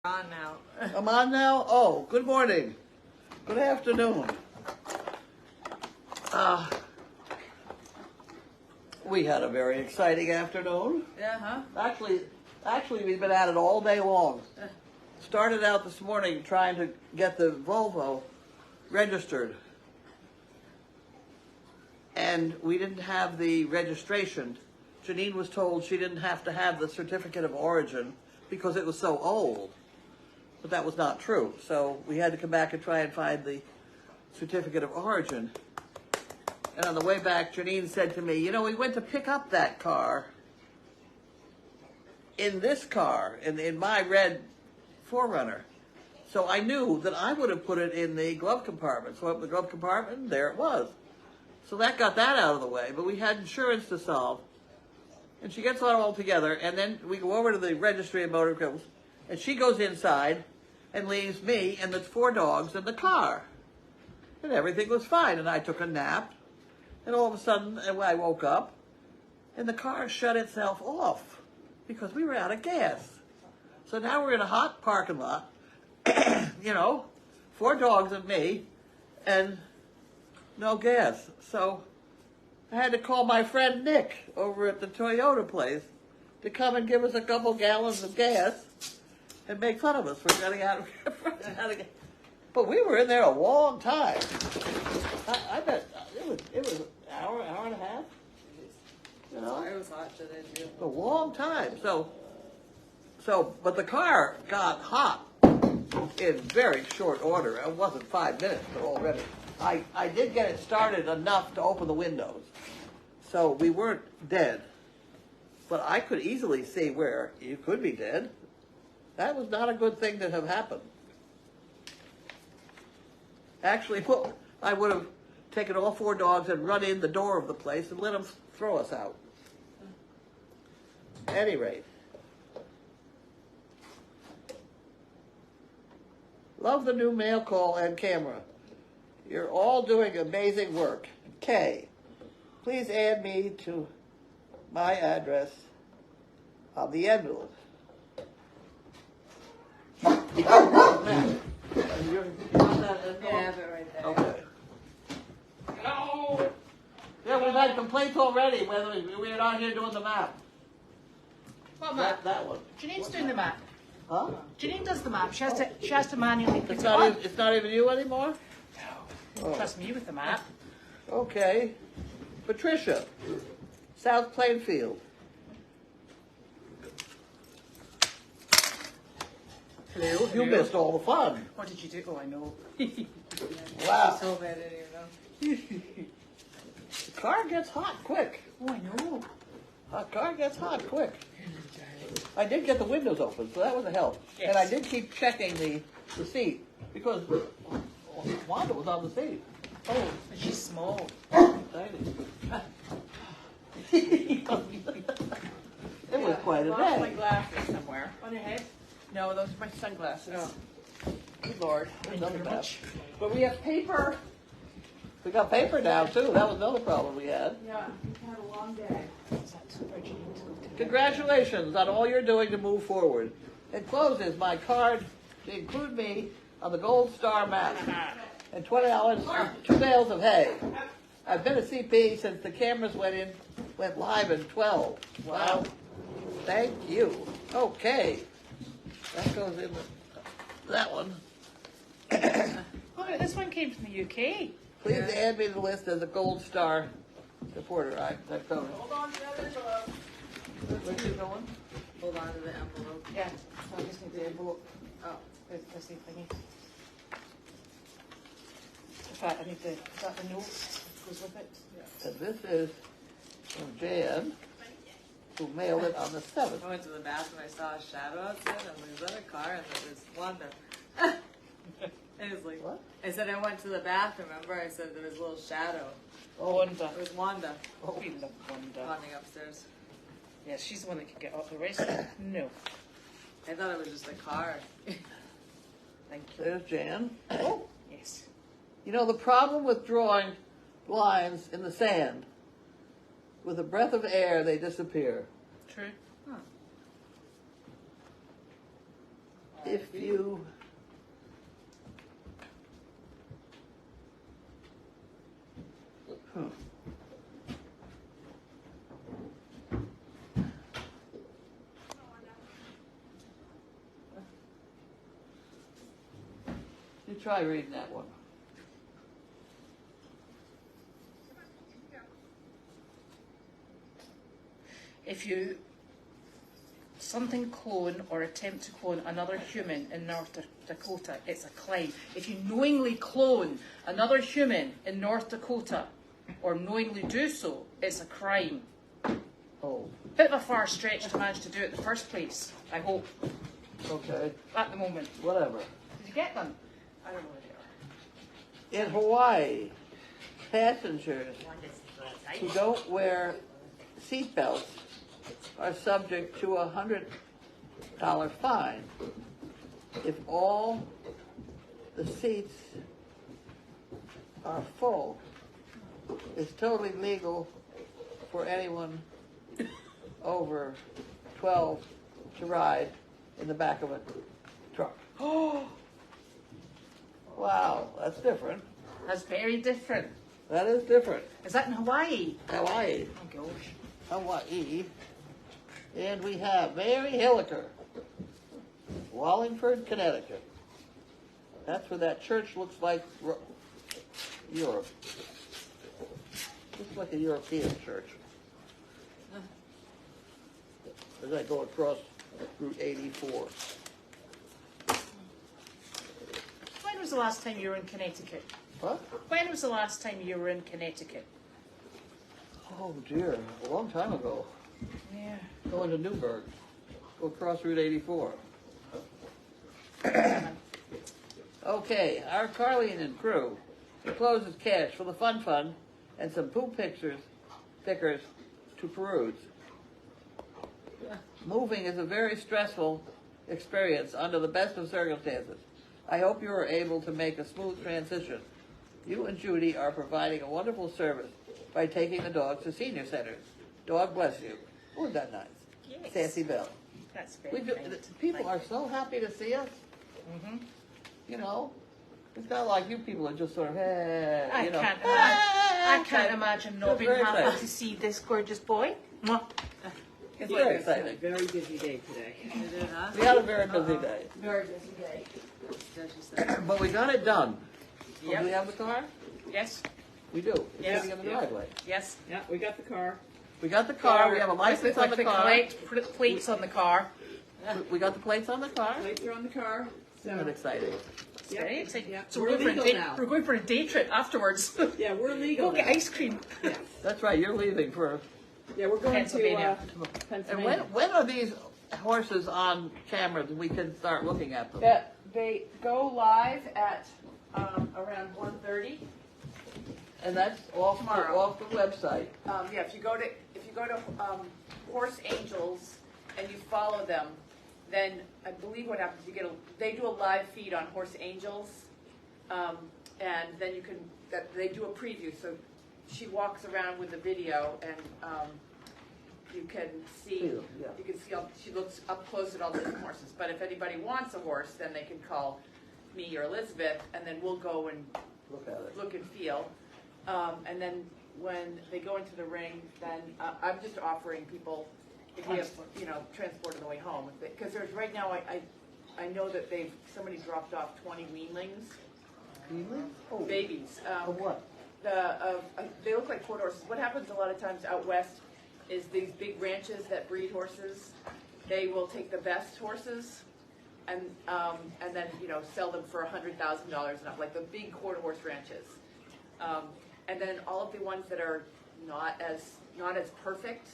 On now. I'm on now? Oh, good morning. Good afternoon. We had a very exciting afternoon. Yeah, huh? Actually, we've been at it all day long. Started out this morning trying to get the Volvo registered. And we didn't have the registration. Janine was told she didn't have to have the certificate of origin because it was so old. But that was not true. So we had to come back and try and find the certificate of origin. And on the way back, Janine said to me, you know, we went to pick up that car in this car, in my red 4Runner. So I knew that I would have put it in the glove compartment. So I opened the glove compartment, and there it was. So that got that out of the way. But we had insurance to solve. And she gets it all together, and then we go over to the registry of motor vehicles, and she goes inside and leaves me and the 4 dogs in the car. And everything was fine. And I took a nap. And all of a sudden, I woke up, and the car shut itself off because we were out of gas. So now we're in a hot parking lot, you know, 4 dogs and me, and no gas. So I had to call my friend Nick over at the Toyota place to come and give us a couple gallons of gas and make fun of us for getting out of gas. But we were in there a long time. I bet it was an hour and a half. You know, It was hot today too. a long time. But the car got hot in very short order. It wasn't 5 minutes, but already. I did get it started enough to open the windows. So we weren't dead. But I could easily see where you could be dead. That was not a good thing to have happened. Actually, I would have taken all 4 dogs and run in the door of the place and let them throw us out. At any rate. Love the new mail call and camera. You're all doing amazing work. Kay, please add me to my address on the envelope. You want that envelope? Yeah, I have it right there. Okay. No! Yeah, we've had complaints already whether we're not here doing the map. What map? That one. Janine's doing the map. Huh? Janine does the map. She has to manually put It's it on. it's not even you anymore? No. Trust me with the map. Okay. Patricia, South Plainfield. Hello. You missed all the fun. What did you do? Oh, I know. Wow. So bad I didn't even know. The car gets hot quick. Oh, I know. The car gets hot quick. I did get the windows open, so that was a help. Yes. And I did keep checking the seat because Wanda was on the seat. Oh, but she's small. Tiny. It was quite a Lost my day. glasses somewhere. On your head? No, those are my sunglasses. Good Lord. Thank you very much. But we have paper. We got paper now, too. That was another problem we had. Yeah, we've had a long day. Is that where Janine took it? Congratulations on all you're doing to move forward. Encloses my card to include me on the Gold Star map. And $20 for 2 bales of hay. I've been a CP since the cameras went live in 12. Wow. Thank you. Okay. That goes in that one. Oh, this one came from the UK. Please add me to the list as a Gold Star supporter. That's going. Hold on to that envelope. Where's it going? Hold on to the envelope. Yeah. So I just need the envelope. Oh. That's the thingy. In fact, I need the, is that the note that goes with it? Yeah. And this is from Jan, who mailed it on the 7th. I went to the bathroom, I saw a shadow outside, and there was a car, and there was Wanda. It was like, What? I said I went to the bathroom, remember? I said there was a little shadow. Oh, Wanda. It was Wanda Oh, we love Wanda. running upstairs. Yeah, she's the one that can get up the rest. No. I thought it was just a car. Thank you. There's Jan. Oh, yes. You know, the problem with drawing lines in the sand, with a breath of air, they disappear. True. Huh. if you you try reading that one. If you something clone or attempt to clone another human in North Dakota, it's a crime. If you knowingly clone another human in North Dakota, or knowingly do so, it's a crime. Oh, Bit of a far stretch to manage to do it in the first place, I hope, okay, at the moment. whatever. Did you get them? I don't know where they are. In Hawaii, passengers who don't wear seatbelts are subject to a $100 fine if all the seats are full. It's totally legal for anyone over 12 to ride in the back of a truck. Oh, Wow, that's different. that's very different. That is different. Is that in Hawaii? Hawaii. Oh gosh. Hawaii. And we have Mary Hilliker, Wallingford, Connecticut. That's where that church looks like Europe. Looks like a European church. As I go across Route 84. When was the last time you were in Connecticut? What? When was the last time you were in Connecticut? Oh dear, a long time ago. Yeah. Going to Newburgh. Go across Route 84. Okay, our Carlene and crew encloses cash for the fun fund and some poop stickers to peruse. Moving is a very stressful experience under the best of circumstances. I hope you are able to make a smooth transition. You and Judy are providing a wonderful service by taking the dogs to senior centers. Dog bless you. Isn't that nice? Yes. Sassy Belle. That's very kind. People are so happy to see us. Mm-hmm. You know, it's not like you people are just sort of, I you know. can't imagine not It's being very happy exciting. to see this gorgeous boy. Mwah. It's very exciting. Very busy day today. You did, huh? We had a very busy day, Very busy day. Yeah, she said. but we got it done. Oh, Yep. do we have the car? Yes. We do. It's Yes. sitting in the Yeah. driveway. Yes. Yeah, we got the car. We got the car. We have a license on the car. Collect plates on the car. We got the plates on the car. Lights are on the car. Isn't that exciting? It's very exciting. Yeah. So We're we're going, for a legal day, now. we're going for a day trip afterwards. Yeah, we're legal. Go get now. ice cream. Yes. That's right. You're leaving for. Yeah, we're going Pennsylvania. to And Pennsylvania. when are these horses on camera that we can start looking at them? They go live at around 1:30. And that's off Tomorrow. off the website. Yeah, if you go to Horse Angels and you follow them, then I believe what happens, they do a live feed on Horse Angels, and then they do a preview. So she walks around with the video, and you can see Yeah. she looks up close at all the different horses. But if anybody wants a horse, then they can call me or Elizabeth, and then we'll go and Look at it. look and feel. And then when they go into the ring, then I'm just offering people, if we have, transport on the way home. Because there's right now, I know that somebody dropped off 20 weanlings, Oh, babies. of what? They look like quarter horses. What happens a lot of times out west is these big ranches that breed horses, they will take the best horses and then sell them for $100,000 and up, like the big quarter horse ranches. And then all of the ones that are not as perfect,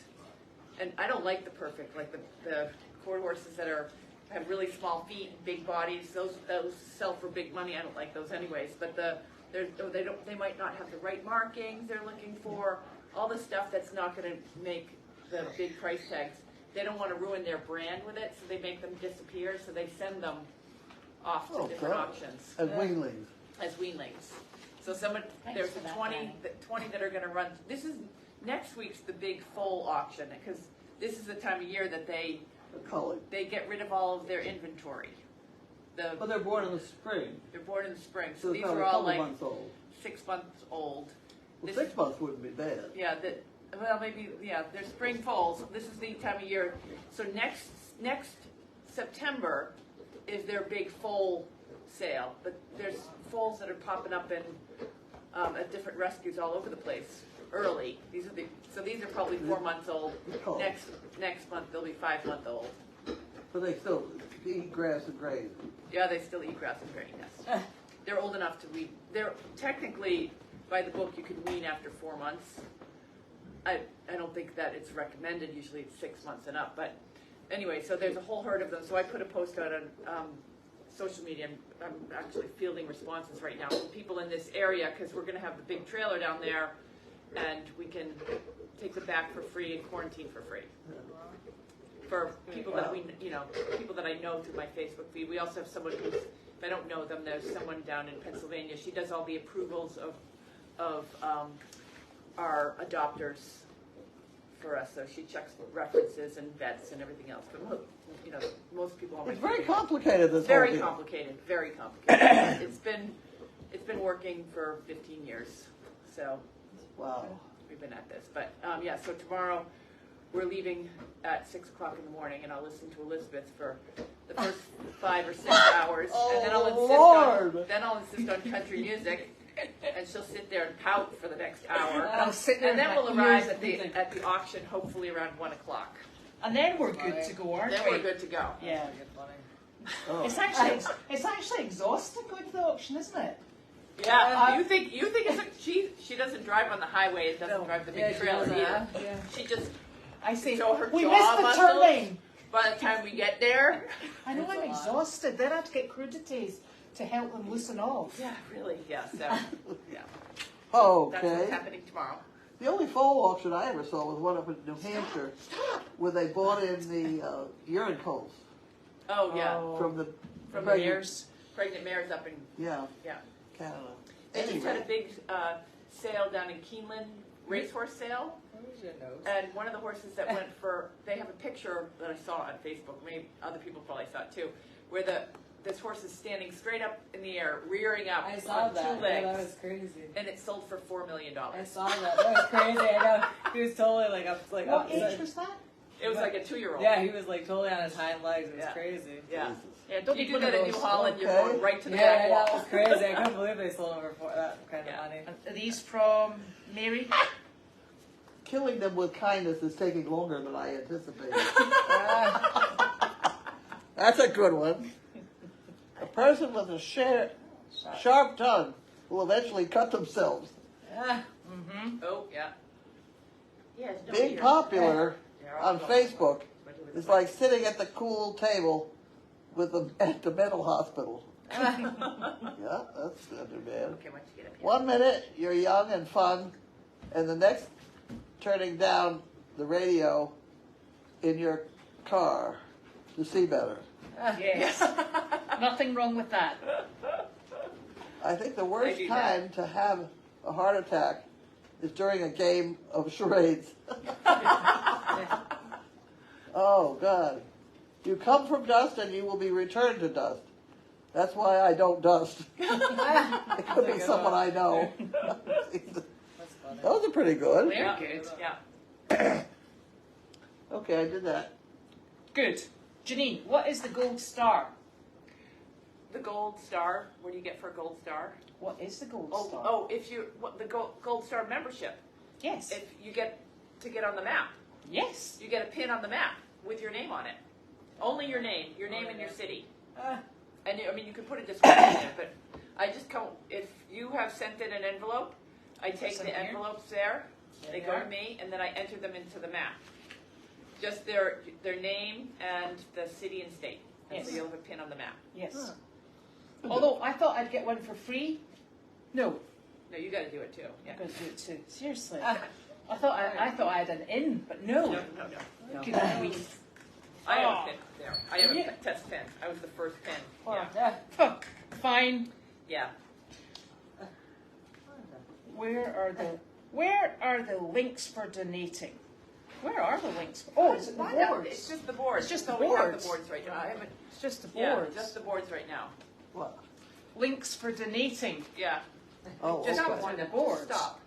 and I don't like the perfect, like the quarter horses that have really small feet, big bodies. Those sell for big money. I don't like those anyways. But they might not have the right markings they're looking for. All the stuff that's not going to make the big price tags. They don't want to ruin their brand with it, so they make them disappear. So they send them off to different auctions As weanlings. as weanlings. So there's for that, 20 that are going to run. This is next week's the big full auction, because this is the time of year that they The culling. get rid of all of their inventory. But they're born in the spring. they're born in the spring, So so it's these probably are a all couple like months old. 6 months old. Well, This- 6 months wouldn't be bad. Yeah, well, maybe, yeah, they're spring foals. This is the time of year. So next September is their big foal sale. But there's foals that are popping up in at different rescues all over the place early. So these are probably 4 months old. Oh. Next month they'll be 5 month old. But they still eat grass and graze. Yeah, they still eat grass and grain, yes. They're old enough to wean. They're technically, by the book, you can wean after 4 months. I don't think that it's recommended. Usually it's 6 months and up. But anyway, so there's a whole herd of them. So I put a post out on social media. I'm actually fielding responses right now from people in this area because we're going to have the big trailer down there, and we can take them back for free and quarantine for free. For people that people that I know through my Facebook feed. We also have someone who's, if I don't know them, there's someone down in Pennsylvania. She does all the approvals of our adopters for us. So she checks references and vets and everything else. But most people on my It's very feed- complicated, this very whole deal. complicated, very complicated. It's been working for 15 years. So Wow. we've been at this. But yeah, so tomorrow we're leaving at 6 o'clock in the morning, and I'll listen to Elizabeth for the first 5 or 6 hours, and then I'll insist on country music, and she'll sit there and pout for the next hour, I'll sit there and then with we'll my arrive ears at the moving. at the auction hopefully around 1 o'clock. And then we're good to go, aren't Then we? we're good to go. Yeah. Oh. It's actually exhausting going to the auction, isn't it? Yeah, you think it's she doesn't drive on the highway and doesn't drive the big trailer either. Yeah. She just I say, So her we jaw missed the muscles- turning. by the time we get there. I know I'm exhausted. Then I have to get crudities to help them loosen off. Yeah, really. Yeah. So yeah, that's Okay. what's happening tomorrow. The only fall auction I ever saw was one up in New Hampshire where they bought in the urine holes Oh yeah, from the from the pregnant- mares, pregnant mares up in Yeah, yeah. Canada. They just had a Anyway, big sale down in Keeneland, racehorse sale, and one of the horses that went for, they have a picture that I saw on Facebook, maybe other people probably saw it too, where this horse is standing straight up in the air, rearing up I saw on that. 2 Yeah, legs, that was crazy. and it sold for $4 million. I saw that. That was crazy. I know. He was totally like up. What age was that? It was like a 2-year-old. Yeah, he was like totally on his hind legs. It was Yeah. crazy. Yeah. Yeah, don't You be do one that of in New those. Holland, you're Okay. going right to the Yeah, back that wall. was crazy. I couldn't believe they sold him for that kind of money. Are these from Mary? killing them with kindness is taking longer than I anticipated. That's a good one. A person with a sharp tongue will eventually cut themselves. Mm-hmm. Oh, yeah. Yes, no, Being here. popular They're all on going. Facebook is like sitting at the cool table at the mental hospital. Yeah, that's not too bad. Okay, once you get up here. 1 minute you're young and fun, and the next turning down the radio in your car to see better. Yes. Nothing wrong with that. I think the I worst do time to have a heart attack is during a game of charades. Oh, God. You come from dust and you will be returned to dust. That's why I don't dust. It could be someone I know. That's funny. Those are pretty good. Very Yeah. good. Yeah. Okay, I did that. Good. Janine, what is the gold star? The gold star. What do you get for a gold star? What is the gold Oh, star? if you the gold star membership. Yes. If you get to get on the map, Yes. you get a pin on the map with your name on it. Only your name and your city. And you could put a description in it, but I just count. If you have sent in an envelope, I take Some the here? envelopes there. They go to me, and then I enter them into the map. Just their name and the city and state. And so Yes. you'll have a pin on the map. Yes. Although I thought I'd get one for free. No, No, you got to do it too. Yeah. I'm going to do it too. Seriously. I thought I had an in, but no. No. Good grief. I have a pin there. I have Yeah. a test pin. I was the first pin. Oh. Yeah. Huh, fine. Yeah. Where are the links for donating? Where are the links? Oh, is it the Find out. boards? It's just the boards. It's just the So we have boards. the boards right now. I haven't. It's just the Yeah, boards. just the boards right now. What? Links for donating. Yeah. Oh, Just okay. got one of the boards. Stop.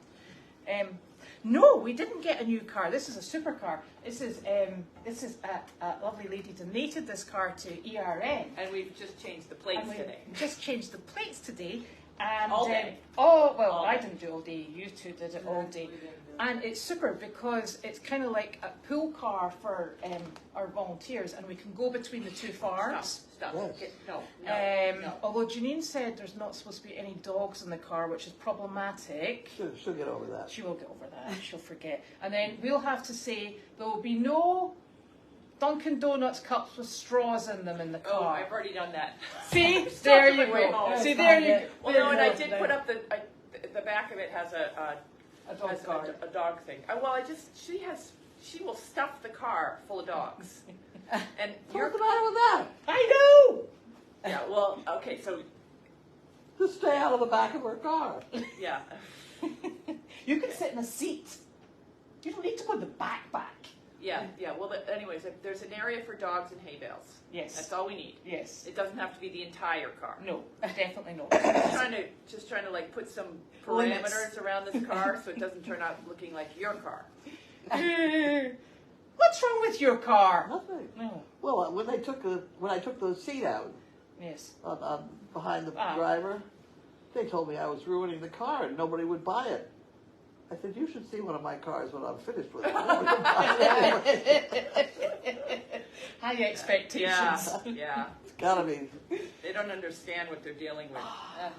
No, we didn't get a new car. This is a supercar. This is a lovely lady donated this car to ERN. And we've just changed the plates And we today. just changed the plates today. And, All day? Oh, well, All I day. didn't do it all day. You two did it all day. And it's super because it's kind of like a pool car for our volunteers, and we can go between the two farms. Stop. Yes. No. Although Janine said there's not supposed to be any dogs in the car, which is problematic. She'll get over that. She will get over that. She'll forget. And then we'll have to say there will be no Dunkin' Donuts cups with straws in them in the Oh, car. I've already done that. See, Stop there on you my way go. home. See, there you go. Well, no, and I did put up the back of it has a dog card. a dog thing. She will stuff the car full of dogs. And What's the matter with that? I know. yeah, well, okay, so Just stay out of the back of her car. yeah. You can sit in a seat. You don't need to go in the back. Yeah. Well, anyways, there's an area for dogs and hay bales. Yes. That's all we need. Yes. It doesn't have to be the entire car. No, definitely not. Just trying to like put some Limits. parameters around this car so it doesn't turn out looking like your car. What's wrong with your car? Nothing. No. Well, when I took the seat out Yes. on behind the Ah. driver, they told me I was ruining the car and nobody would buy it. I said, you should see one of my cars when I'm finished with it. Nobody would buy it anyway. High expectations. Yeah. It's gotta be. They don't understand what they're dealing with.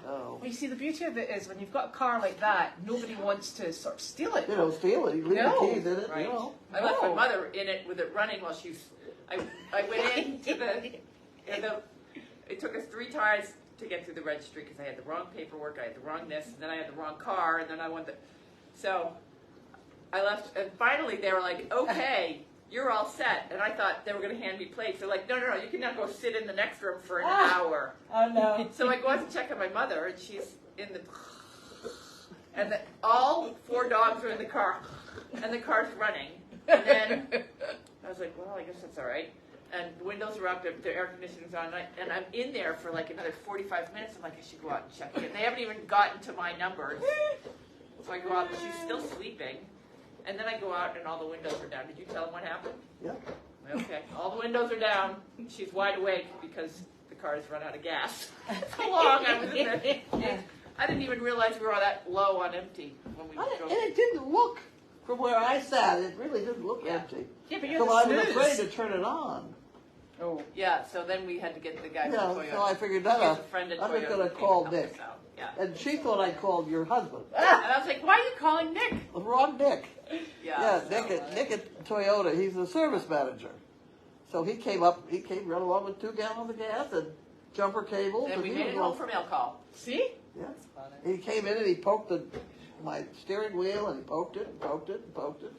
Oh. Well, you see, the beauty of it is when you've got a car like that, nobody wants to sort of steal it. You don't steal it. You leave No. the keys in it. Right. You know. I left my No. mother in it with it running while she was. I went into it took us 3 tries to get through the registry because I had the wrong paperwork, I had the wrong this, and then I had the wrong car, and then I went so I left, and finally they were like, okay, you're all set. And I thought they were going to hand me plates. They're like, no, you can now go sit in the next room for an hour. Oh no. So I go out to check on my mother, and she's in the, and all 4 dogs are in the car, and the car's running. And then I was like, well, I guess that's all right. And the windows are up, the air conditioning's on, and I'm in there for like another 45 minutes. I'm like, I should go out and check again. They haven't even gotten to my numbers. So I go out, but she's still sleeping. And then I go out, and all the windows are down. Did you tell them what happened? Yeah. Okay, all the windows are down. She's wide awake because the car has run out of gas. How long I was in there. I didn't even realize we were that low on empty when we drove. And it didn't look, from where I sat, it really didn't look Yeah. empty. Yeah, but you're So the I was snooze. afraid to turn it on. Oh. Yeah, so then we had to get the guy from Yeah, Toyota. so I figured He has that a friend at I'm just Toyota gonna who came call and helped Nick. us out. Yeah. And she thought I called your husband. And I was like, why are you calling Nick? The wrong Nick. Yeah. Nick at Toyota, he's the service manager. So he came right along with 2 gallons of gas and jumper cables. And we he made was it all- home from mail call. See? Yeah. He came in and he poked my steering wheel and he poked it and poked it and poked it.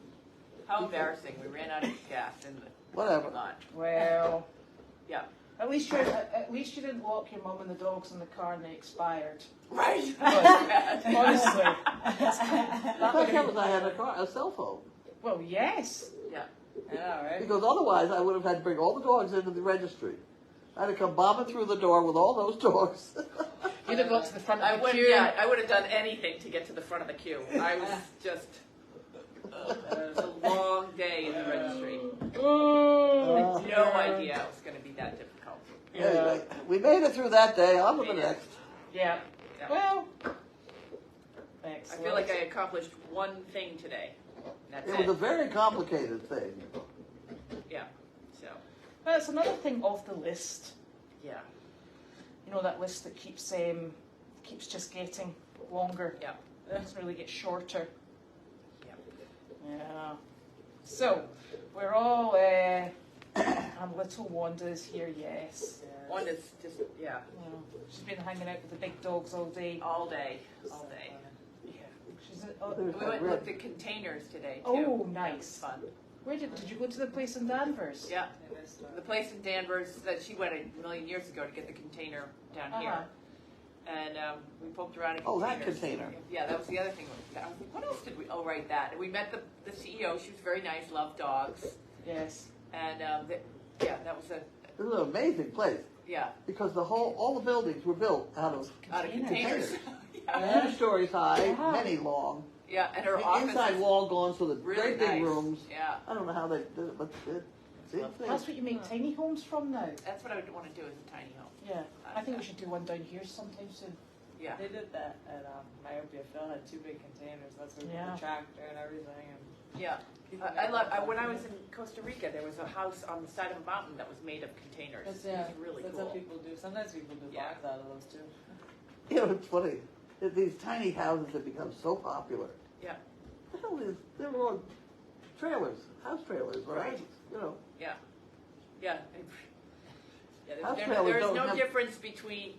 How embarrassing. We ran out of gas in the Whatever. lot. Well, Yeah. at least you didn't lock your mum and the dogs in the car and they expired. Right. Honestly. The fact was I had a cell phone. Well, yes. Yeah. Yeah, right. Because otherwise I would have had to bring all the dogs into the registry. I'd have come bombing through the door with all those dogs. You'd have got to the front I of the would, queue. yeah, I would have done anything to get to the front of the queue. I was just, it was a long day in the registry. Oh, I had no idea it was going to be that difficult. Anyway, we made it through that day. On to the next. Yeah. Yeah. Well, I excellent. feel like I accomplished one thing today. That's It was a very complicated thing. Yeah. So, Well, it's another thing off the list. yeah. You know, that list that keeps just getting longer. Yeah. It doesn't really get shorter. Yeah. Yeah. So, we're all, and little Wanda's here, yes. One that's just, yeah, Yeah. She's been hanging out with the big dogs all day. all day, all day. Yeah. She's, We went with the containers today, too. Oh, That nice. was fun. where did you go to the place in Danvers? Yeah. The place in Danvers that she went a million years ago to get the container down here. and we poked around in Oh, containers. that container. Yeah, that was the other thing. I was like, what else did we? Oh, right, that. And we met the CEO. She was very nice. Loved dogs. Yes. And yeah, that was a This is an amazing place yeah because all the buildings were built out of containers. yeah. 2 stories high, Wow. many long. Yeah, and her The office inside is wall gone, so the really great big nice. rooms. Yeah, I don't know how they did it, but it's insane. That's what you make tiny homes from now. that's what I would want to do is a tiny home. Yeah. I think we should do one down here sometime soon. Yeah. They did that at Myopia. Phil had 2 big containers. That's where we put Yeah. the tractor and everything. And Yeah, I love. When I was in Costa Rica, there was a house on the side of a mountain that was made of containers. that's, It was really that's cool. what people do. Sometimes people do Yeah. blocks out of those too. You know, it's funny. These tiny houses have become so popular. Yeah, The hell is they were all trailers, house trailers, right? Right. You know, yeah, yeah. Yeah, House there trailers is don't no have- difference between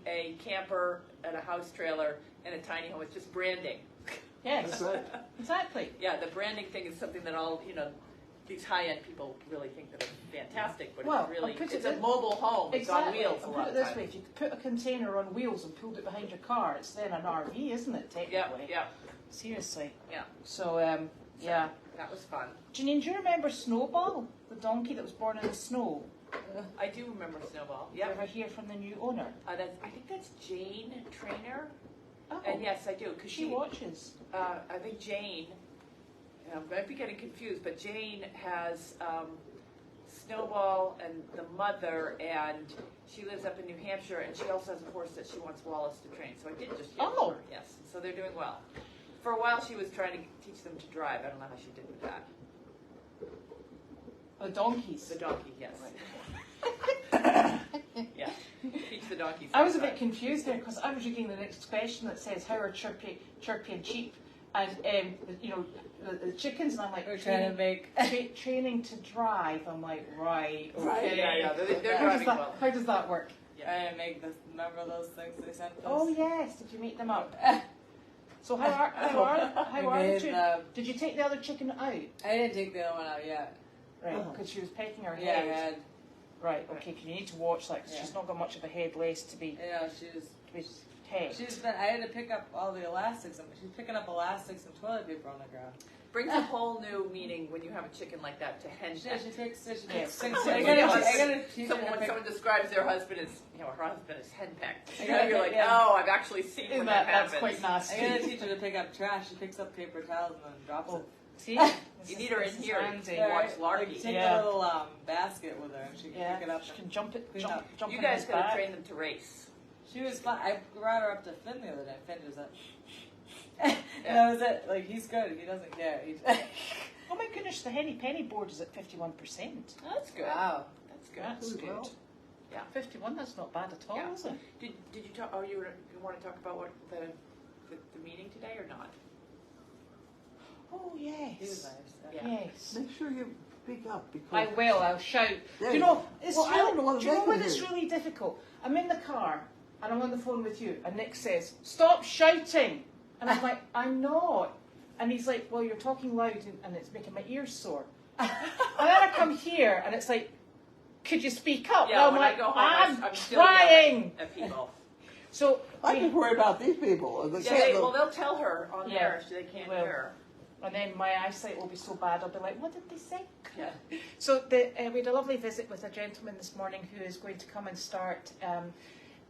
a camper and a house trailer and a tiny home. It's just branding. Yes. that's right. Exactly. Yeah, the branding thing is something that all these high-end people really think that are fantastic, but Well, it's really I'll put it it's a this- mobile home. It's on Exactly. wheels a I'll lot put it of this times. way: if you put a container on wheels and pulled it behind your car, it's then an RV, isn't it? Yeah, Technically. yeah, Seriously. yeah. So, yeah. That was fun. Janine, do you remember Snowball, the donkey that was born in the snow? I do remember Snowball. You Yeah. ever hear from the new owner? I think that's Jane Trainer. Oh, And yes, I do, because she watches. I think Jane, I might be getting confused, but Jane has Snowball and the mother, and she lives up in New Hampshire, and she also has a horse that she wants Wallace to train. So I did just hear Oh. from her, yes. So they're doing well. For a while, she was trying to teach them to drive. I don't know how she did with that. The donkeys. The donkey, yes. Yeah, teach the donkeys. I was a how to bit confused there because I was reading the next question that says, how are chirpy and cheap? And, the chickens, and I'm like, We're trying to make. training to drive. I'm like, right, okay. Right, yeah, they're How does driving that, well. how does that work? Trying to make this. Remember those things they sent us? Oh yes, did you make them up? So how are We the made chickens? them. Did you take the other chicken out? I didn't take the other one out yet. Right, Oh. because she was pecking her Yeah, I head. had. Right, okay, 'cause you need to watch that 'cause Yeah. she's not got much of a head laced to be pecked. She's been. I had to pick up all the elastics. She's picking up elastics and toilet paper on the ground. Brings a whole new meaning when you have a chicken like that to hen. She takes. She Yeah. takes 6. Oh, I yeah. gotta teach her to When pick. someone describes their husband as, her husband is henpecked. I gotta- You're like, yeah. oh, I've actually seen Isn't when that, that that's happens. quite nasty. I gotta teach her to pick up trash. She picks up paper towels and then drops it. See? You need her in This is here handy. to watch Like, Larky. take Yeah. a little basket with her and she can Yeah, pick it up. she and can jump it, clean jump, up. jump You on guys his gotta back. train them to race. She was fun. I brought her up to Finn the other day. Finn was like, and that was it. Like, he's good. He doesn't care. Oh my goodness, the Henny Penny board is at 51%. That's good. Wow. That's good. That's Pretty good. well. Yeah. 51, that's not bad at all, Yeah. is it? Did you talk? Oh, you want to talk about what the meeting today or not? Oh, He was yes. nice. Yeah. Yes. Make sure you speak up because I will, I'll shout. There Do you you know, go. it's Well, I don't know what do you know to what make of it's it. really difficult? I'm in the car and I'm on the phone with you and Nick says, stop shouting. And I'm like, I'm not. And he's like, well, you're talking loud and it's making my ears sore. And then I come here and it's like, could you speak up? Yeah, and I'm when like, I go home, I'm I'm still yelling trying. at people. So, I just worry about these people. Yeah, well, they'll tell her on Yeah, there if they can't will. hear. and then my eyesight will be so bad, I'll be like, what did they say? Yeah. So we had a lovely visit with a gentleman this morning who is going to come and start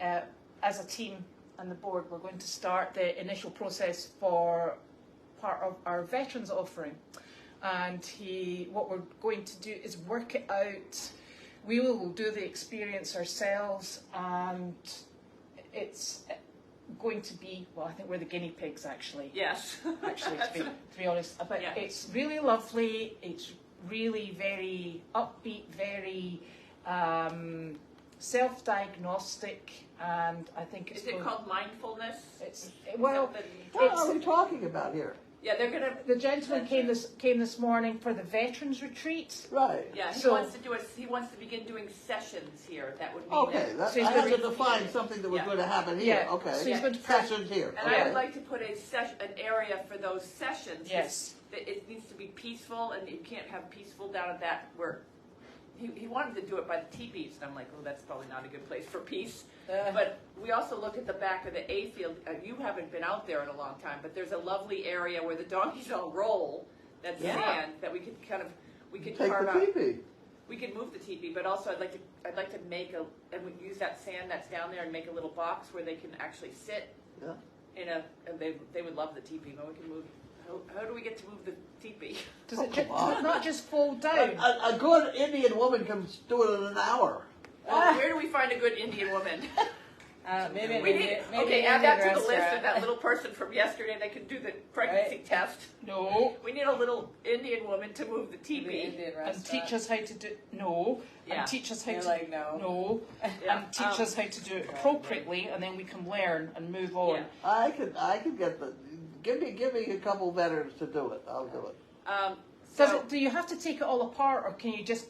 as a team and the board. We're going to start the initial process for part of our veterans offering. And what we're going to do is work it out. We will do the experience ourselves, and it's going to be, well, I think we're the guinea pigs actually. Yes. Actually, to be honest. But Yeah. it's really lovely. It's really very upbeat, very self-diagnostic, and I think it's Is it called mindfulness? It's well. Something- What are we talking about here? Yeah, they're gonna. The gentleman came this morning for the veterans retreat. Right. Yeah, he So- wants to do he wants to begin doing sessions here. That would mean Okay, that. So I he's had to gonna- define something that was Yeah. going to happen here. Yeah. Okay. So he's going to Sessions here. And Okay. I would like to put an area for those sessions. Yes. It needs to be peaceful, and you can't have peaceful down at that where he wanted to do it by the teepees, and I'm like, oh, that's probably not a good place for peace. But we also looked at the back of the A field. You haven't been out there in a long time, but there's a lovely area where the donkeys all roll. That's sand that we could Take carve the out. teepee. We could move the teepee, but also I'd like to make and we use that sand that's down there and make a little box where they can actually sit Yeah. and they would love the teepee, but we can move. How do we get to move the teepee? Does it not just fall down? A good Indian woman can do it in an hour. Well, where do we find a good Indian woman? Maybe We need, maybe add that to the list restaurant. of that little person from yesterday that can do the pregnancy Right. test. No. We need a little Indian woman to move the Maybe teepee. Indian And restaurant. teach us how to do no. Yeah. And teach us how You're to like, no. no. Yeah. And teach us how to do it appropriately, and then we can learn and move on. Yeah. I could get the. Give me a couple veterans to do it. I'll do it. Do you have to take it all apart, or can you just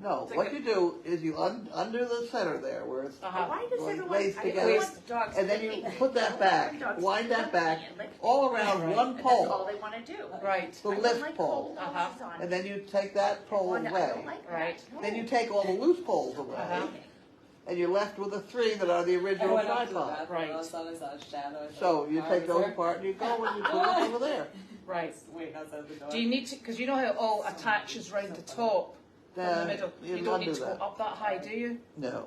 No, It's like what a- you do is you under the center there where it's Why does like everyone? laced I together, don't want dogs and then you licking me. put I that don't back, want dogs wind that licking back, me and licking me. all around Right. one And that's all pole, they want to do. right? the I don't lift like pole, cold Uh-huh. hoses on. and then you take that pole I don't away. like that. Right. No. Then you take all the loose poles away, Uh-huh. and you're left with the three that are the I original went up to the tripod. bathroom, Right. all of a sudden I saw a shadow. I So thought, you "Oh, take is those there?" apart and you go and you put it over there. Right. Waiting outside the door. Do you need to? Because you know how it all attaches round the top, in the middle. You don't undo need to go that. up that high, do you? No,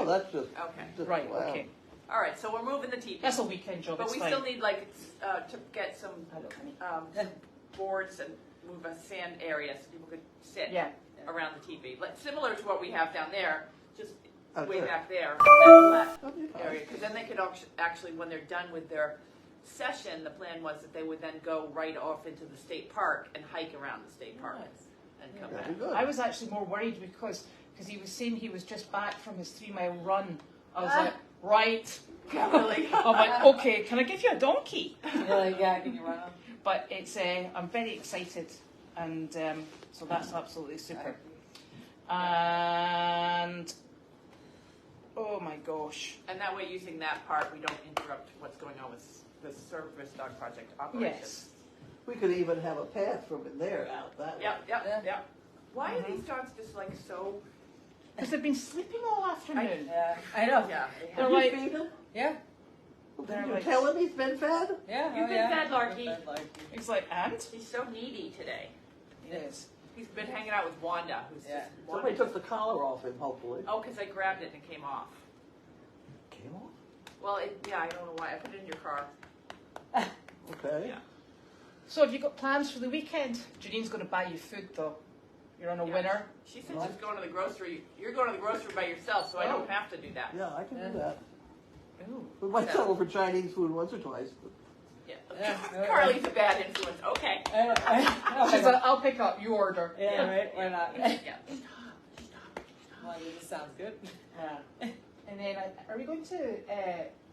that's just, Okay. just Right. wow. Okay. All right. So we're moving the teepee. That's a weekend job. But It's we fine. still need to get some Hello, honey. some boards and move a sand area so people could sit Yeah. around the teepee. Similar to what we have down there, just Out way there. back there, that That'd be flat fine. area. Because then they could actually, when they're done with their session, the plan was that they would then go right off into the state park and hike around the state park and come That'd back. be good. I was actually more worried because he was saying he was just back from his 3 mile run. I was Ah. like, right. Really? I'm like, okay, can I give you a donkey? You're like, yeah, can you run them? But it's I'm very excited, and so that's absolutely super. And oh my gosh, And that way, using that part, we don't interrupt what's going on with the service dog project operations. yes, We could even have a path from in there out that way. Yep, yep, Yeah. yep. Why are Mhm. these dogs just like so? because they've been sleeping all afternoon. Yeah, I know. Yeah. They're Did like, you feed him? Yeah, Did you like- tell him he's been fed? yeah. You've oh, been yeah. fed, Larky. You've been fed, Larky. he's like, and He's so needy today. yes, He's been hanging out with Wanda, who's Yeah. just Somebody Wanda. took the collar off him, hopefully. Oh, because I grabbed it and it came off. Came off? Well, yeah, I don't know why. I put it in your car. Okay. Yeah. So have you got plans for the weekend? Janine's going to buy you food though. You're on a Yeah. winner. She said she's going to the grocery. You're going to the grocery by yourself, so I don't have to do that. Yeah, I can do that. Ooh. We might Yeah. settle for Chinese food once or twice. But Yeah. Yeah. Carly's a bad influence. Okay. She's like, I'll pick up. You order. Yeah, right. Why not? Yeah. Well, it just sounds good. Yeah. And then, are we going to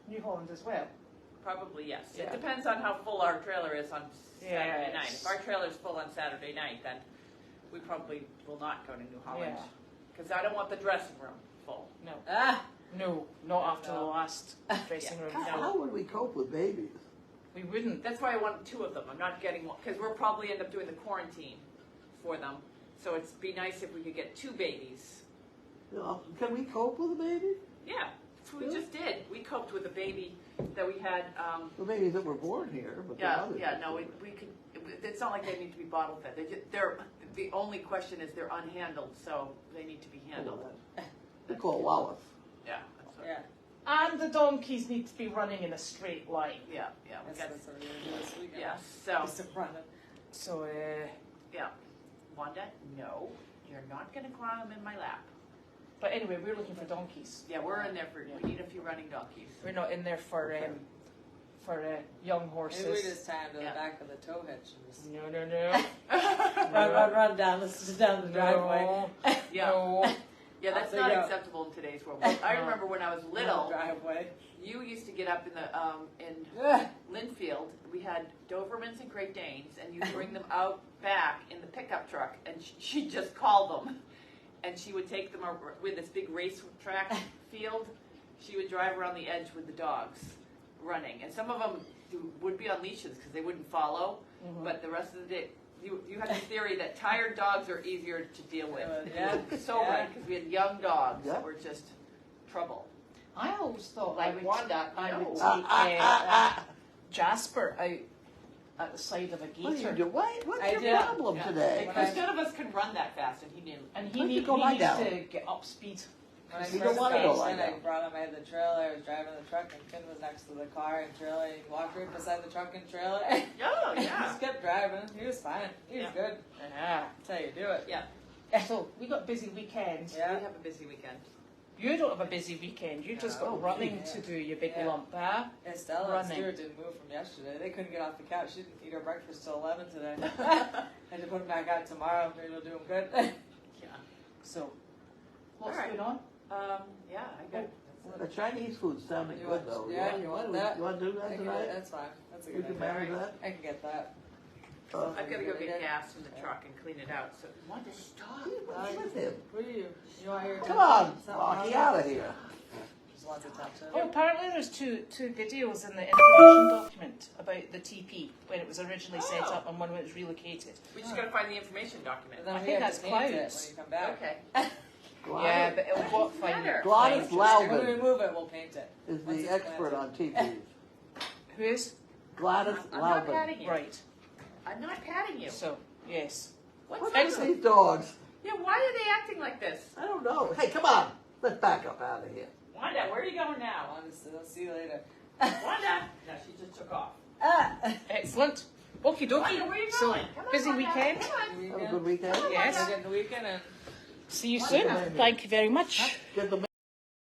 New Holland as well? Probably yes. Yeah. It depends on how full our trailer is on Saturday Yes. night. If our trailer's full on Saturday night, then we probably will not go to New Holland. Yeah. Because I don't want the dressing room full. No. Ah, No, not after the No. last dressing room. how No, would we cope with babies? we wouldn't. That's why I want two of them. I'm not getting one, because we'll probably end up doing the quarantine for them. So it'd be nice if we could get two babies. You know, can we cope with a baby? Yeah, that's what we just did. We coped with a baby that we had. The babies that were born here, but the Yeah, others. yeah, no, we could. It's not like they need to be bottle fed. They're the only question is they're unhandled, so they need to be handled. We call Wallace. Yeah, that's what, yeah. And the donkeys need to be running in a straight line. yeah, yeah. We That's got, what we're gonna do this weekend. yeah. So Just to run it. So, yeah, Wanda, no, you're not gonna climb in my lap. but anyway, we're looking for donkeys. Yeah, we're in there for. We need a few running donkeys. We're not in there for young horses. Maybe we just tie him to the Yeah. back of the tow hitch and just No, no, no. run down the driveway. No. Yeah, No. yeah, that's There not you go. acceptable in today's world. I remember when I was Down little. the driveway. You used to get up in the in Ugh. Linfield. We had Dobermans and Great Danes, and you bring them out back in the pickup truck, and she'd just call them, and she would take them over with this big racetrack field. She would drive around the edge with the dogs running, and some of them would be on leashes because they wouldn't follow. Mhm. But the rest of the day, you had the theory that tired dogs are easier to deal with. Yeah. So right, because we had young dogs Yeah. that were just trouble. I always thought Like I would, Wanda, I no. would take Jasper out at the side of a What do you gator. do? What's I your did. problem Yeah. today? Because none of us can run that fast, and he knew. And Why don't you go he lie needs down? to get up speed. When I You first don't wanna go got lie in, I down. brought him, I had the trailer, I was driving the truck, and Finn was next to the car and trailer, and he walked right beside the truck and trailer. Oh, He yeah. just kept driving. He was fine. He was Yeah. good. Yeah. That's how you do it. Yeah. So we got busy weekends. We Yeah. have a busy weekend. You don't have a busy weekend. You just No. got running Yeah. to do, you big Yeah. lump, huh? Estella and Running. Stuart didn't move from yesterday. They couldn't get off the couch. She didn't eat her breakfast till 11 today. Had to put them back out tomorrow. Maybe we'll do them good. Yeah. So, what's All right. going on? Yeah, I got. The Chinese food's sounding You good want- though. yeah, you want that? You want to do that I can tonight? That's fine. That's a We good can idea. manage that? I can get that. Oh. I've got to go get Yeah. gas in the truck and clean it out. So Wanda, stop. What's with him? What are you? You want your Come on, something Rocky, else? out of here. Just wants to touch it. Oh, apparently there's two videos in the information document about the TP when it was originally set Oh. up and when it was relocated. We just got to find the information document. And then I we think have that's to paint it clouds. when you come back. Okay. Yeah, but it'll What work does it fine. matter? Gladys When we Laubin move it, we'll paint it. is Once the it's expert on planted. TVs. Who is? Gladys I'm not Laubin. patting you. Right. I'm not patting you. So, yes. What's What's up? with these dogs? Yeah, why are they acting like this? I don't know. Hey, come on. Let's back up out of here. Wanda, where are you going now? I'll see you later. Wanda! No, she just took off. Excellent. Okie dokie. Wanda, where are you So, going? Come on, busy Wanda. weekend. Come on. Have a good weekend. Yes. We're getting the weekend and See you soon. Thank you very much. Get the